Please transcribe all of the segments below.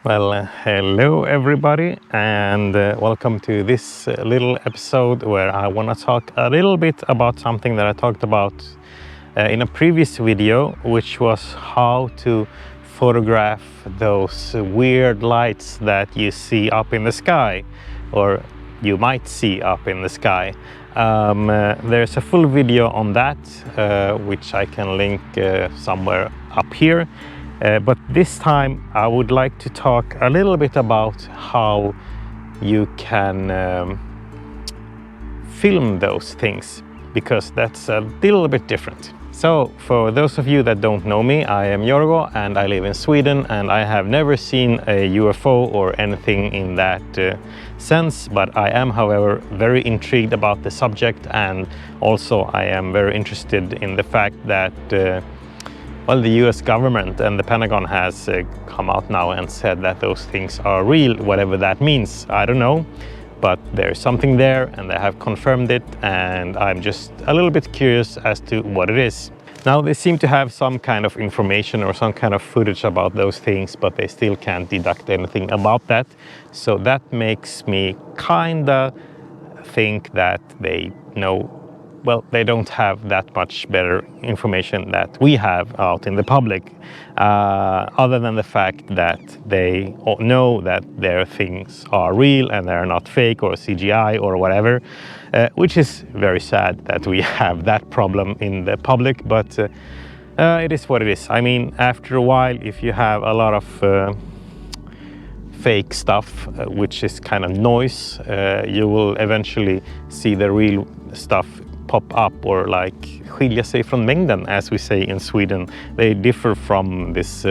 Hello everybody, and welcome to this little episode where I want to talk a little bit about something that I talked about in a previous video, which was how to photograph those weird lights that you see up in the sky, or you might see up in the sky. There's a full video on that, which I can link somewhere up here. But this time I would like to talk a little bit about how you can film those things, because that's a little bit different. So for those of you that don't know me, I am Jorgo and I live in Sweden, and I have never seen a UFO or anything in that sense, but I am, however, very intrigued about the subject, and also I am very interested in the fact that well, the US government and the Pentagon has come out now and said that those things are real, whatever that means. I don't know, but there's something there and they have confirmed it, and I'm just a little bit curious as to what it is. Now, they seem to have some kind of information or some kind of footage about those things, but they still can't deduct anything about that. So that makes me kinda think that they know, well, they don't have that much better information that we have out in the public, other than the fact that they know that their things are real and they're not fake or CGI or whatever, which is very sad that we have that problem in the public, but it is what it is. I mean, after a while, if you have a lot of fake stuff, which is kind of noise, you will eventually see the real stuff pop up, or like skilja sig från mängden, as we say in Sweden. They differ from this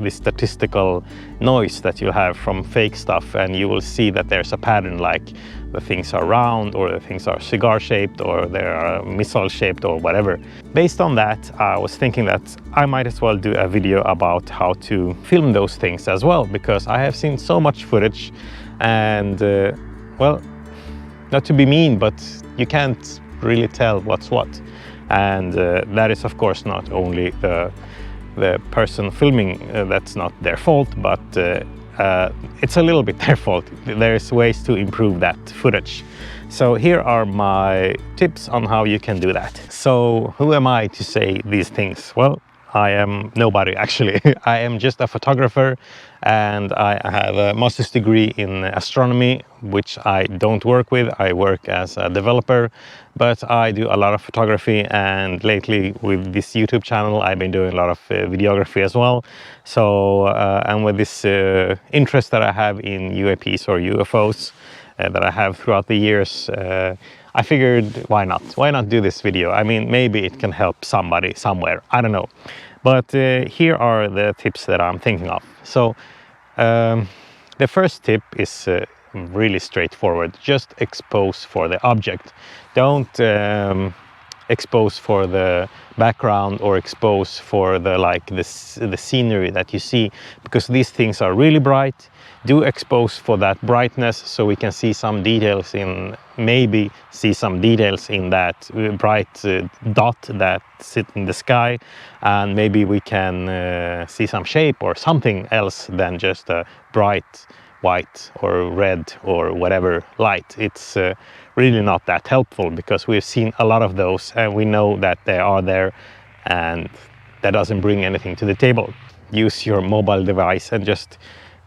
statistical noise that you have from fake stuff, and you will see that there's a pattern, like the things are round, or the things are cigar shaped, or they are missile shaped, or whatever. Based on that, I was thinking that I might as well do a video about how to film those things as well, because I have seen so much footage, and well, not to be mean, but you can't really tell what's what, and that is of course not only the person filming, that's not their fault, but it's a little bit their fault. There's ways to improve that footage. So here are my tips on how you can do that. So who am I to say these things? Well, I am nobody, actually. I am just a photographer, and I have a master's degree in astronomy, which I don't work with. I work as a developer, but I do a lot of photography, and lately with this YouTube channel I've been doing a lot of videography as well. So and with this interest that I have in UAPs or UFOs that I have throughout the years, I figured, why not do this video? I mean, maybe it can help somebody somewhere, I don't know. But here are the tips that I'm thinking of. So the first tip is really straightforward. Just expose for the object. Don't expose for the background or expose for the scenery that you see, because these things are really bright. Do expose for that brightness, so we can see some details in, maybe see some details in that bright dot that sits in the sky, and maybe we can see some shape or something else than just a bright white or red or whatever light. It's really not that helpful, because we've seen a lot of those and we know that they are there, and that doesn't bring anything to the table. Use your mobile device and just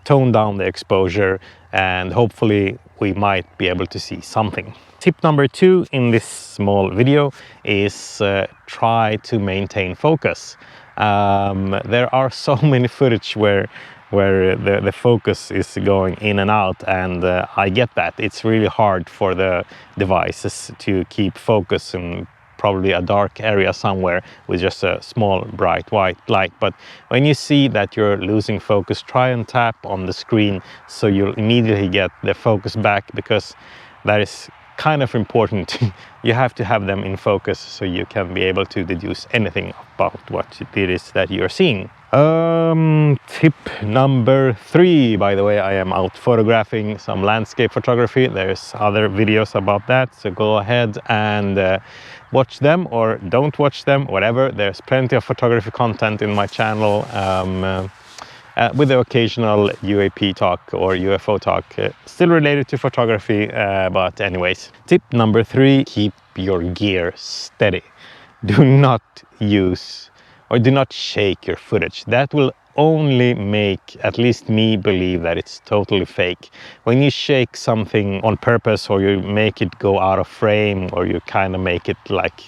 tone down the exposure, and hopefully we might be able to see something. Tip number 2 in this small video is try to maintain focus. There are so many footage where the focus is going in and out, and I get that. It's really hard for the devices to keep focus in probably a dark area somewhere with just a small bright white light. But when you see that you're losing focus, try and tap on the screen so you'll immediately get the focus back, because that is kind of important. You have to have them in focus so you can be able to deduce anything about what it is that you're seeing. Tip number 3, by the way, I am out photographing some landscape photography. There's other videos about that, so go ahead and watch them, or don't watch them, whatever. There's plenty of photography content in my channel. with the occasional UAP talk or UFO talk, still related to photography, but anyways. Tip number 3, keep your gear steady. Do not use or do not shake your footage. That will only make at least me believe that it's totally fake. When you shake something on purpose, or you make it go out of frame, or you kind of make it like,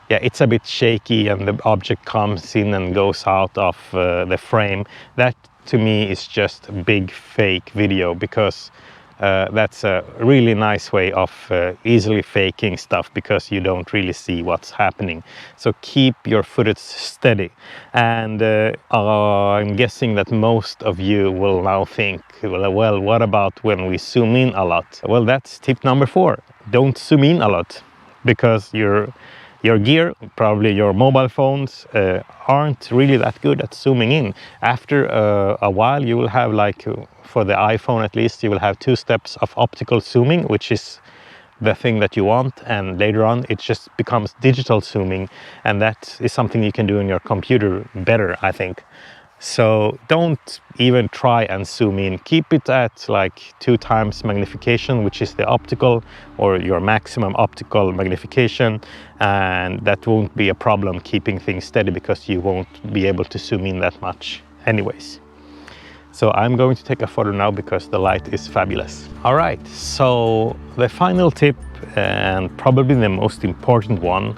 yeah, it's a bit shaky and the object comes in and goes out of the frame, that to me is just a big fake video, because that's a really nice way of easily faking stuff, because you don't really see what's happening. So keep your footage steady. And I'm guessing that most of you will now think, well, what about when we zoom in a lot? Well, that's tip number 4. Don't zoom in a lot, because your gear, probably your mobile phones, aren't really that good at zooming in. After a while, you will have, like, for the iPhone at least, you will have 2 steps of optical zooming, which is the thing that you want, and later on it just becomes digital zooming, and that is something you can do in your computer better, I think. So don't even try and zoom in. Keep it at like 2 times magnification, which is the optical, or your maximum optical magnification, and that won't be a problem keeping things steady, because you won't be able to zoom in that much anyways. So I'm going to take a photo now because the light is fabulous. All right, so the final tip, and probably the most important one,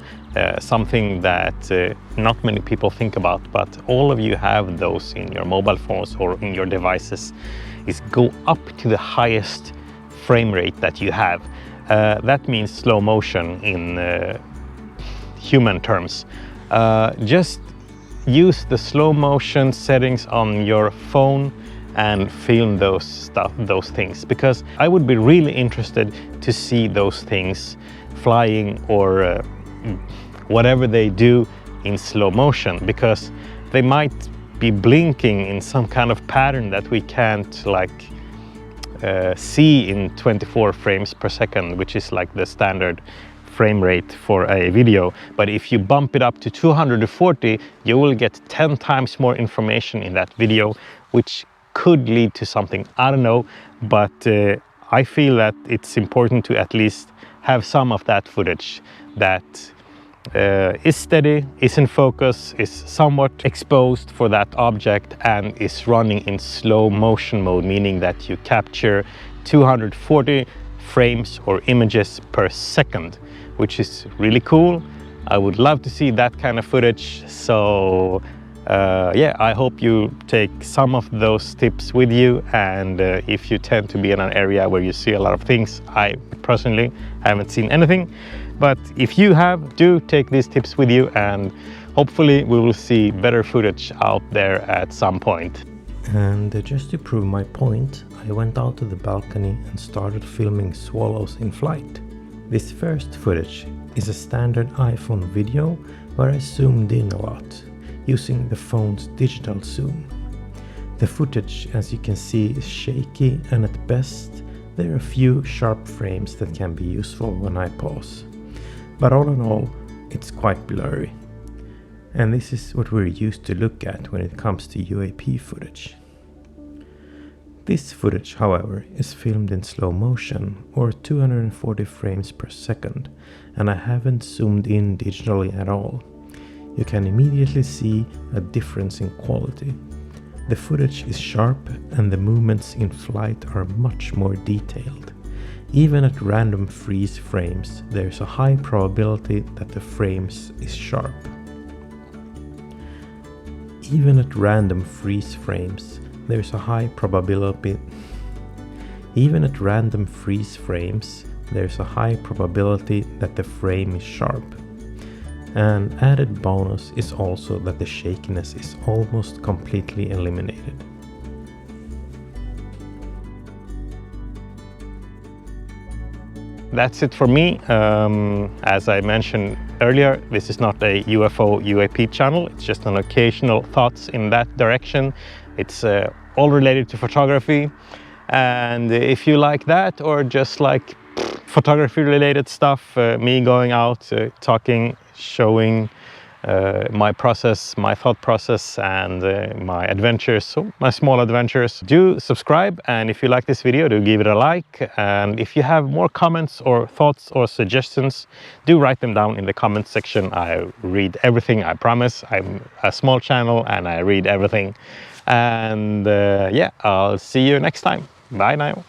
something that not many people think about, but all of you have those in your mobile phones or in your devices, is go up to the highest frame rate that you have. That means slow motion in human terms. Just use the slow motion settings on your phone and film those things, because I would be really interested to see those things flying or whatever they do in slow motion, because they might be blinking in some kind of pattern that we can't like see in 24 frames per second, which is like the standard frame rate for a video. But if you bump it up to 240, you will get 10 times more information in that video, which could lead to something, I don't know, but I feel that it's important to at least have some of that footage that is steady, is in focus, is somewhat exposed for that object, and is running in slow motion mode, meaning that you capture 240 frames or images per second, which is really cool. I would love to see that kind of footage. So yeah, I hope you take some of those tips with you, and if you tend to be in an area where you see a lot of things, I personally haven't seen anything, but if you have, do take these tips with you, and hopefully we will see better footage out there at some point. And just to prove my point, I went out to the balcony and started filming swallows in flight. This first footage is a standard iPhone video where I zoomed in a lot, using the phone's digital zoom. The footage, as you can see, is shaky, and at best there are a few sharp frames that can be useful when I pause. But all in all, it's quite blurry. And this is what we're used to look at when it comes to UAP footage. This footage, however, is filmed in slow motion, or 240 frames per second, and I haven't zoomed in digitally at all. You can immediately see a difference in quality. The footage is sharp, and the movements in flight are much more detailed. Even at random freeze frames, there's a high probability that the frames is sharp. Even at random freeze frames, there's a high probability that the frame is sharp. An added bonus is also that the shakiness is almost completely eliminated. That's it for me. As I mentioned earlier, this is not a UFO UAP channel. It's just an occasional thoughts in that direction. It's all related to photography. And if you like that, or just like photography related stuff, me going out, talking, showing my process, my thought process, and my adventures, so my small adventures. Do subscribe, and if you like this video, do give it a like. And if you have more comments or thoughts or suggestions, do write them down in the comment section. I read everything, I promise. I'm a small channel and I read everything. And yeah, I'll see you next time. Bye now.